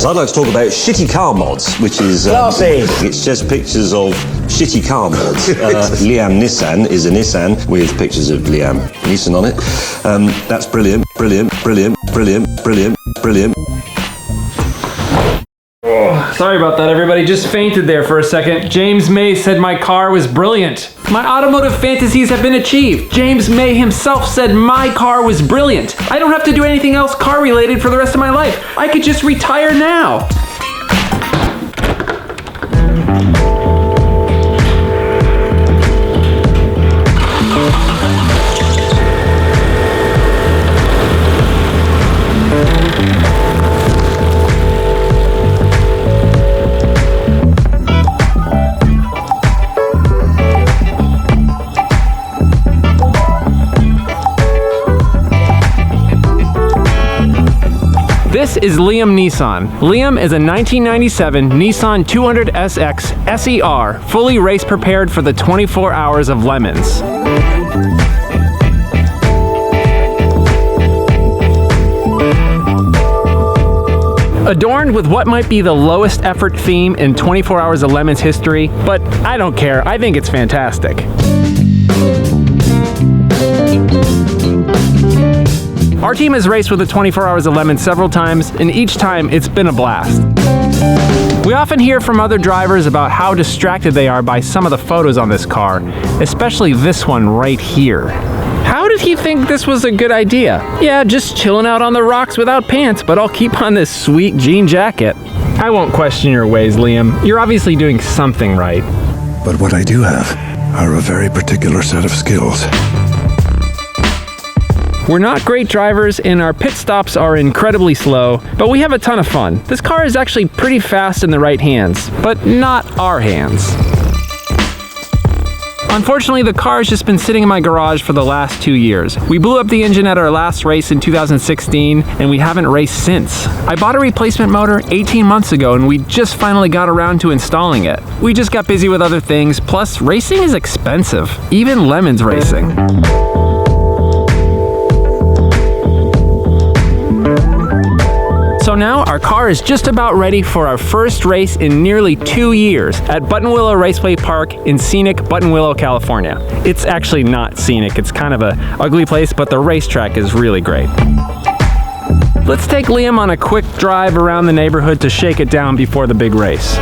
So I'd like to talk about shitty car mods, which is... it's just pictures of shitty car mods. Liam Nissan is a Nissan with pictures of Liam Neeson on it. That's brilliant, brilliant, brilliant, brilliant, brilliant, brilliant. Sorry about that, everybody. Just fainted there for a second. James May said my car was brilliant. My automotive fantasies have been achieved. James May himself said my car was brilliant. I don't have to do anything else car-related for the rest of my life. I could just retire now. This is Liam Nissan. Liam is a 1997 Nissan 200SX SER, fully race prepared for the 24 hours of Lemons. Adorned with what might be the lowest effort theme in 24 Hours of Lemons history, but I don't care, I think it's fantastic. Our team has raced with the 24 Hours of Lemons several times, and each time it's been a blast. We often hear from other drivers about how distracted they are by some of the photos on this car, especially this one right here. How did he think this was a good idea? Yeah, just chilling out on the rocks without pants, but I'll keep on this sweet jean jacket. I won't question your ways, Liam. You're obviously doing something right. But what I do have are a very particular set of skills. We're not great drivers and our pit stops are incredibly slow, but we have a ton of fun. This car is actually pretty fast in the right hands, but not our hands. Unfortunately, the car has just been sitting in my garage for the last 2 years. We blew up the engine at our last race in 2016, and we haven't raced since. I bought a replacement motor 18 months ago, and we just finally got around to installing it. We just got busy with other things, plus racing is expensive, even Lemons racing. So now our car is just about ready for our first race in nearly 2 years at Buttonwillow Raceway Park in scenic Buttonwillow, California. It's actually not scenic, it's kind of a ugly place, but the racetrack is really great. Let's take Liam on a quick drive around the neighborhood to shake it down before the big race.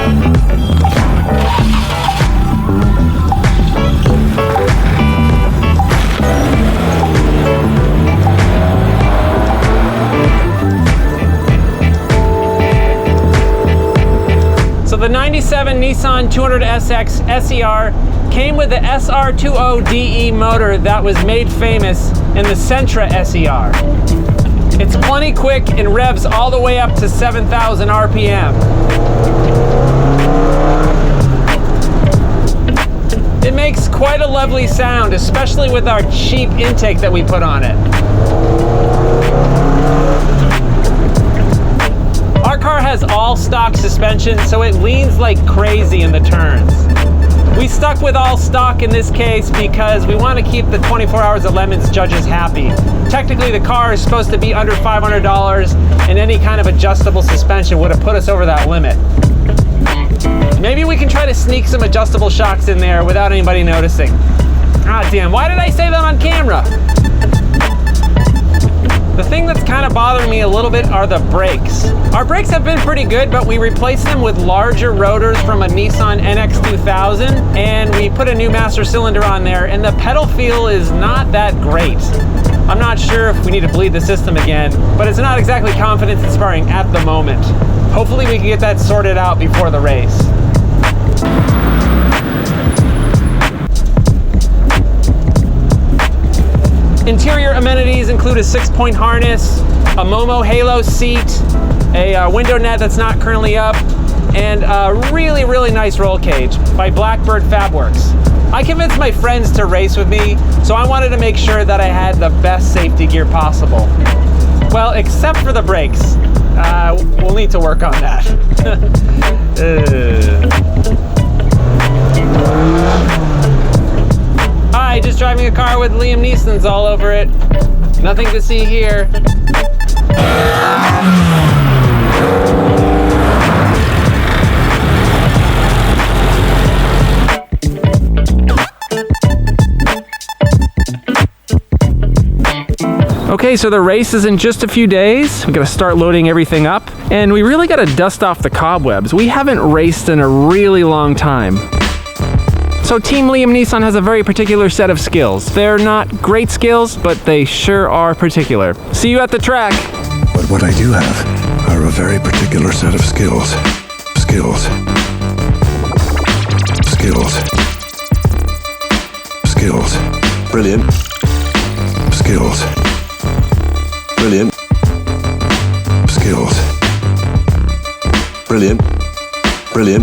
The 97 Nissan 200SX SER came with the SR20DE motor that was made famous in the Sentra SER. It's plenty quick and revs all the way up to 7,000 RPM. It makes quite a lovely sound, especially with our cheap intake that we put on it. Our car has all stock suspension, so it leans like crazy in the turns. We stuck with all stock in this case because we want to keep the 24 Hours of Lemons judges happy. Technically, the car is supposed to be under $500, and any kind of adjustable suspension would have put us over that limit. Maybe we can try to sneak some adjustable shocks in there without anybody noticing. Ah, damn, why did I say that on camera? The thing that's kind of bothering me a little bit are the brakes. Our brakes have been pretty good, but we replaced them with larger rotors from a Nissan NX 2000, and we put a new master cylinder on there, and the pedal feel is not that great. I'm not sure if we need to bleed the system again, but it's not exactly confidence-inspiring at the moment. Hopefully we can get that sorted out before the race. Interior amenities include a 6-point harness, a Momo Halo seat, a window net that's not currently up, and a really, really nice roll cage by Blackbird Fabworks. I convinced my friends to race with me, so I wanted to make sure that I had the best safety gear possible. Well, except for the brakes. We'll need to work on that. Alright, just driving a car with Liam Neeson's all over it. Nothing to see here. Okay, so the race is in just a few days. We gotta start loading everything up, and we really gotta dust off the cobwebs. We haven't raced in a really long time. So Team Liam Neeson has a very particular set of skills. They're not great skills, but they sure are particular. See you at the track. But what I do have are a very particular set of skills. Skills. Skills. Skills. Brilliant. Skills. Brilliant. Skills. Brilliant.